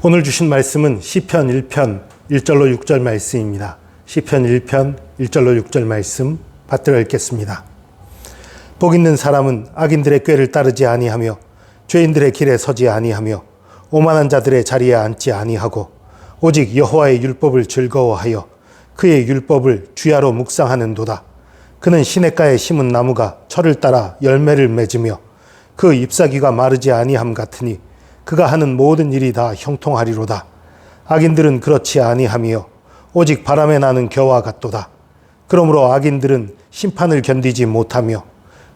오늘 주신 말씀은 시편 1편 1절로 6절 말씀입니다. 시편 1편 1절로 6절 말씀 받들어 읽겠습니다. 복 있는 사람은 악인들의 꾀를 따르지 아니하며 죄인들의 길에 서지 아니하며 오만한 자들의 자리에 앉지 아니하고 오직 여호와의 율법을 즐거워하여 그의 율법을 주야로 묵상하는도다. 그는 시냇가에 심은 나무가 철을 따라 열매를 맺으며 그 잎사귀가 마르지 아니함 같으니 그가 하는 모든 일이 다 형통하리로다. 악인들은 그렇지 아니하며 오직 바람에 나는 겨와 같도다. 그러므로 악인들은 심판을 견디지 못하며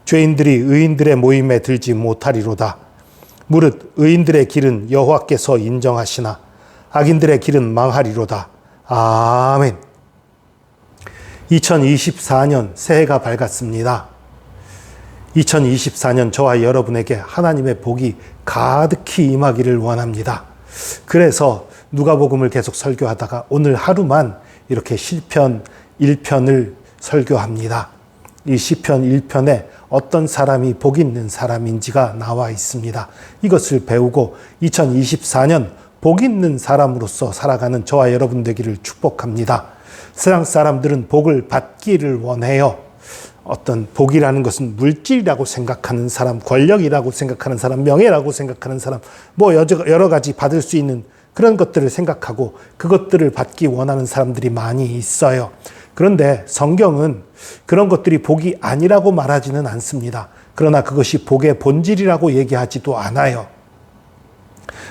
죄인들이 의인들의 모임에 들지 못하리로다. 무릇 의인들의 길은 여호와께서 인정하시나 악인들의 길은 망하리로다. 아멘. 2024년 새해가 밝았습니다. 2024년 저와 여러분에게 하나님의 복이 가득히 임하기를 원합니다. 그래서 누가복음을 계속 설교하다가 오늘 하루만 이렇게 시편 1편을 설교합니다. 이 시편 1편에 어떤 사람이 복 있는 사람인지가 나와 있습니다. 이것을 배우고 2024년 복 있는 사람으로서 살아가는 저와 여러분 되기를 축복합니다. 세상 사람들은 복을 받기를 원해요. 어떤 복이라는 것은 물질이라고 생각하는 사람, 권력이라고 생각하는 사람, 명예라고 생각하는 사람, 여러 가지 받을 수 있는 그런 것들을 생각하고 그것들을 받기 원하는 사람들이 많이 있어요. 그런데 성경은 그런 것들이 복이 아니라고 말하지는 않습니다. 그러나 그것이 복의 본질이라고 얘기하지도 않아요.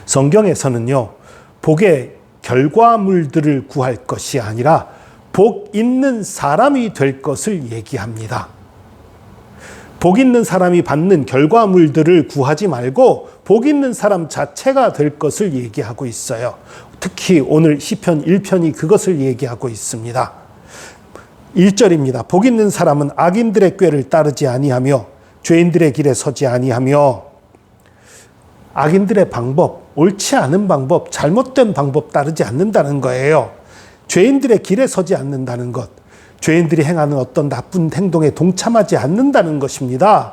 성경에서는요, 복의 결과물들을 구할 것이 아니라 복 있는 사람이 될 것을 얘기합니다. 복 있는 사람이 받는 결과물들을 구하지 말고 복 있는 사람 자체가 될 것을 얘기하고 있어요. 특히 오늘 시편 1편이 그것을 얘기하고 있습니다. 1절입니다. 복 있는 사람은 악인들의 꾀를 따르지 아니하며 죄인들의 길에 서지 아니하며. 악인들의 방법, 옳지 않은 방법, 잘못된 방법 따르지 않는다는 거예요. 죄인들의 길에 서지 않는다는 것, 죄인들이 행하는 어떤 나쁜 행동에 동참하지 않는다는 것입니다.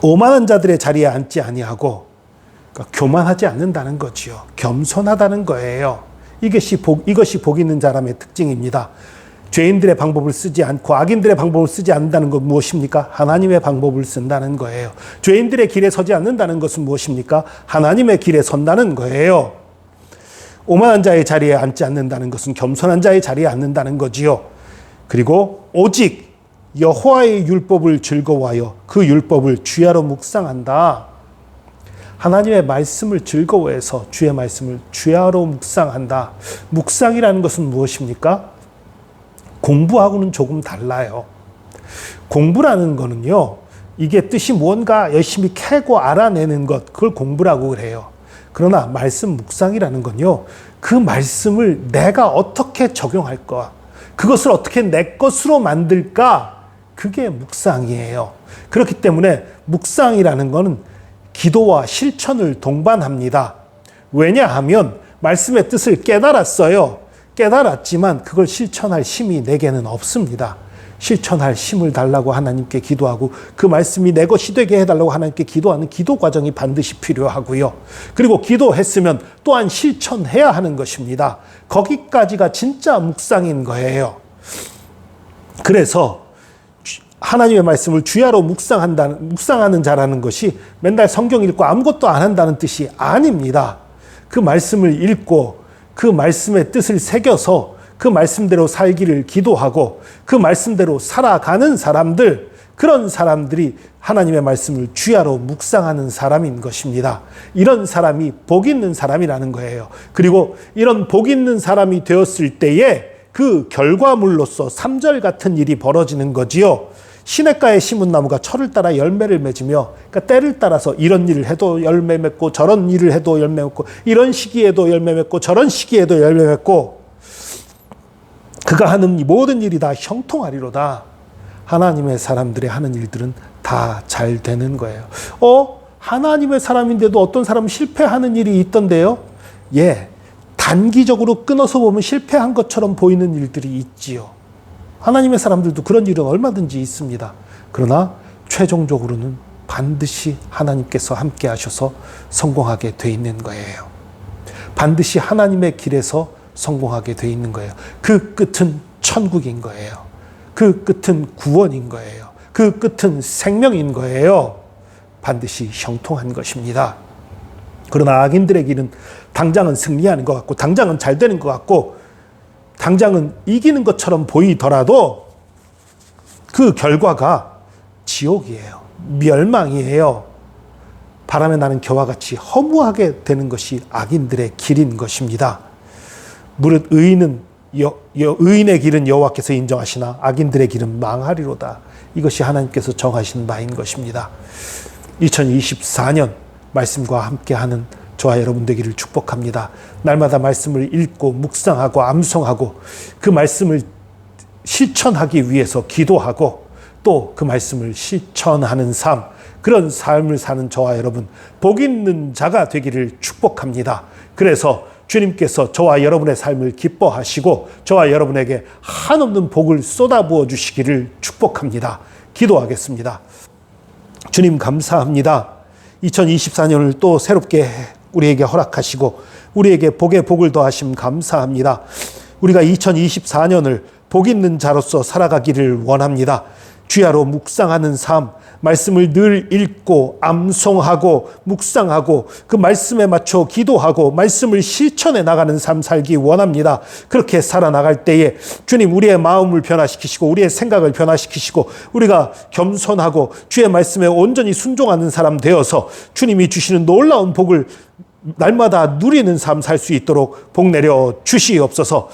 오만한 자들의 자리에 앉지 아니하고, 그러니까 교만하지 않는다는 거지요. 겸손하다는 거예요. 이것이 복 있는 사람의 특징입니다. 죄인들의 방법을 쓰지 않고 악인들의 방법을 쓰지 않는다는 것 무엇입니까? 하나님의 방법을 쓴다는 거예요. 죄인들의 길에 서지 않는다는 것은 무엇입니까? 하나님의 길에 선다는 거예요. 오만한 자의 자리에 앉지 않는다는 것은 겸손한 자의 자리에 앉는다는 거지요. 그리고 오직 여호와의 율법을 즐거워하여 그 율법을 주야로 묵상한다. 하나님의 말씀을 즐거워해서 주의 말씀을 주야로 묵상한다. 묵상이라는 것은 무엇입니까? 공부하고는 조금 달라요. 공부라는 거는요, 이게 뜻이 무언가 열심히 캐고 알아내는 것, 그걸 공부라고 그래요. 그러나 말씀 묵상이라는 건요, 그 말씀을 내가 어떻게 적용할까, 그것을 어떻게 내 것으로 만들까, 그게 묵상이에요. 그렇기 때문에 묵상이라는 거는 기도와 실천을 동반합니다. 왜냐하면 말씀의 뜻을 깨달았어요. 깨달았지만 그걸 실천할 힘이 내게는 없습니다. 실천할 힘을 달라고 하나님께 기도하고 그 말씀이 내 것이 되게 해달라고 하나님께 기도하는 기도 과정이 반드시 필요하고요. 그리고 기도했으면 또한 실천해야 하는 것입니다. 거기까지가 진짜 묵상인 거예요. 그래서 하나님의 말씀을 주야로 묵상하는 자라는 것이 맨날 성경 읽고 아무것도 안 한다는 뜻이 아닙니다. 그 말씀을 읽고 그 말씀의 뜻을 새겨서 그 말씀대로 살기를 기도하고 그 말씀대로 살아가는 사람들, 그런 사람들이 하나님의 말씀을 주야로 묵상하는 사람인 것입니다. 이런 사람이 복 있는 사람이라는 거예요. 그리고 이런 복 있는 사람이 되었을 때에 그 결과물로서 3절 같은 일이 벌어지는 거지요. 시냇가에 심은 나무가 철을 따라 열매를 맺으며, 그러니까 때를 따라서 이런 일을 해도 열매 맺고 저런 일을 해도 열매 맺고 이런 시기에도 열매 맺고 저런 시기에도 열매 맺고 그가 하는 모든 일이 다 형통하리로다. 하나님의 사람들의 하는 일들은 다 잘 되는 거예요. 하나님의 사람인데도 어떤 사람은 실패하는 일이 있던데요. 예, 단기적으로 끊어서 보면 실패한 것처럼 보이는 일들이 있지요. 하나님의 사람들도 그런 일은 얼마든지 있습니다. 그러나 최종적으로는 반드시 하나님께서 함께 하셔서 성공하게 돼 있는 거예요. 반드시 하나님의 길에서 성공하게 돼 있는 거예요. 그 끝은 천국인 거예요. 그 끝은 구원인 거예요. 그 끝은 생명인 거예요. 반드시 형통한 것입니다. 그러나 악인들의 길은 당장은 승리하는 것 같고, 당장은 잘 되는 것 같고, 당장은 이기는 것처럼 보이더라도 그 결과가 지옥이에요. 멸망이에요. 바람에 나는 겨와 같이 허무하게 되는 것이 악인들의 길인 것입니다. 무릇 의인의 길은 여호와께서 인정하시나 악인들의 길은 망하리로다. 이것이 하나님께서 정하신 바인 것입니다. 2024년 말씀과 함께하는 저와 여러분 되기를 축복합니다. 날마다 말씀을 읽고 묵상하고 암송하고 그 말씀을 실천하기 위해서 기도하고 또 그 말씀을 실천하는 삶, 그런 삶을 사는 저와 여러분 복 있는 자가 되기를 축복합니다. 그래서 주님께서 저와 여러분의 삶을 기뻐하시고 저와 여러분에게 한없는 복을 쏟아부어 주시기를 축복합니다. 기도하겠습니다. 주님 감사합니다. 2024년을 또 새롭게 우리에게 허락하시고 우리에게 복에 복을 더하심 감사합니다. 우리가 2024년을 복 있는 자로서 살아가기를 원합니다. 주야로 묵상하는 삶, 말씀을 늘 읽고 암송하고 묵상하고 그 말씀에 맞춰 기도하고 말씀을 실천해 나가는 삶 살기 원합니다. 그렇게 살아나갈 때에 주님 우리의 마음을 변화시키시고 우리의 생각을 변화시키시고 우리가 겸손하고 주의 말씀에 온전히 순종하는 사람 되어서 주님이 주시는 놀라운 복을 날마다 누리는 삶 살 수 있도록 복 내려 주시옵소서.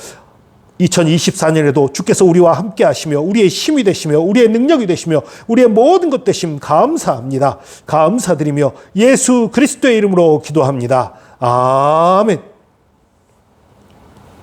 2024년에도 주께서 우리와 함께 하시며 우리의 힘이 되시며 우리의 능력이 되시며 우리의 모든 것 되심 감사합니다. 감사드리며 예수 그리스도의 이름으로 기도합니다. 아멘.